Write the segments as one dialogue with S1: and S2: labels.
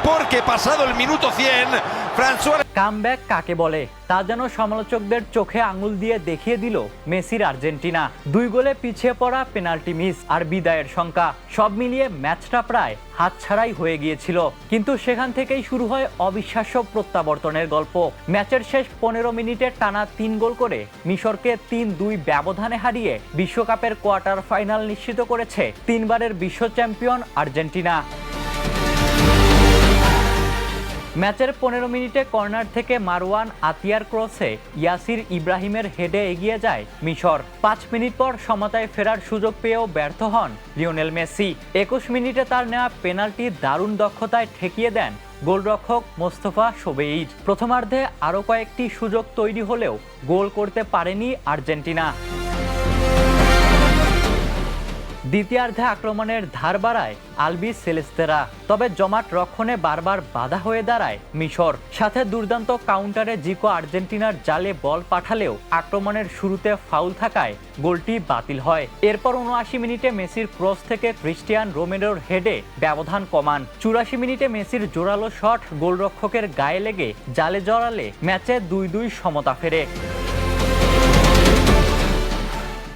S1: porque pasado el minuto 100, François...
S2: comeback কাকে বলে তা যেন সমালোচকদের চোখে আঙুল দিয়ে দেখিয়ে দিল মেসির আর্জেন্টিনা। 2 গোলে পিছিয়ে পড়া, পেনাল্টি মিস আর বিদায়ের শঙ্কা, সব মিলিয়ে ম্যাচটা প্রায় হাতছাড়াই হয়ে গিয়েছিল। কিন্তু সেখান থেকেই শুরু হয় অবিশ্বাস্য প্রত্যাবর্তনের গল্প। ম্যাচের শেষ 15 মিনিটে টানা 3 গোল করে মিশরকে 3-2 ব্যবধানে হারিয়ে বিশ্বকাপের কোয়ার্টার ফাইনাল নিশ্চিত করেছে 3 বারের বিশ্ব চ্যাম্পিয়ন আর্জেন্টিনা। ম্যাচের 15 মিনিটে কর্নার থেকে মারওয়ান আতিয়ার ক্রসে ইয়াসির ইব্রাহিমের হেডে এগিয়ে যায় মিশর। 5 মিনিট পর সমতায় ফেরার সুযোগ পেয়েও ব্যর্থ হন লিওনেল মেসি। 21 মিনিটে তার নেওয়া পেনাল্টি দারুণ দক্ষতায় ঠেকিয়ে দেন গোলরক্ষক মোস্তফা শোবেইর। প্রথমার্ধে আরও কয়েকটি সুযোগ তৈরি হলেও গোল করতে পারেনি আর্জেন্টিনা। দ্বিতীয়ার্ধে আক্রমণের ধার বাড়ায় আলবি সেলেস্তেরা, তবে জমাট রক্ষণে বারবার বাধা হয়ে দাঁড়ায় মিশর। সাথে দুর্দান্ত কাউন্টারে জিকো আর্জেন্টিনার জালে বল পাঠালেও আক্রমণের শুরুতে ফাউল থাকায় গোলটি বাতিল হয়। এরপর 79 মিনিটে মেসির ক্রস থেকে ক্রিস্টিয়ান রোমেরোর হেডে ব্যবধান কমান। 84 মিনিটে মেসির জোরালো শট গোলরক্ষকের গায়ে লেগে জালে জড়ালে ম্যাচে 2-2 সমতা ফেরে।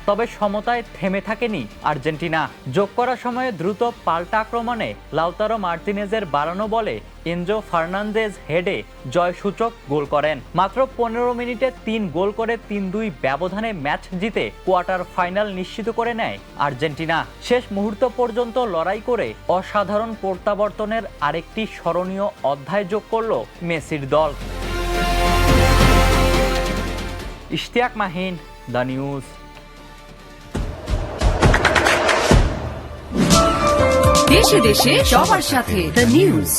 S2: তবে সমতায় থেমে থাকেনি আর্জেন্টিনা। যোগ করার সময়ে দ্রুত পাল্টা আক্রমণে লাউতারো মার্তিনেজের বাড়ানো বলে এনজো ফার্নান্দেজ হেডে জয়সূচক গোল করেন। মাত্র 15 মিনিটে 3 গোল করে 3-2 ব্যবধানে ম্যাচ জিতে কোয়ার্টার ফাইনাল নিশ্চিত করে নেয় আর্জেন্টিনা। শেষ মুহূর্ত পর্যন্ত লড়াই করে অসাধারণ প্রত্যাবর্তনের আরেকটি স্মরণীয় অধ্যায় যোগ করল মেসির দল। Ishtiaq Mahin, the news.
S3: দেশে দেশে সবার সাথে দ্য নিউজ।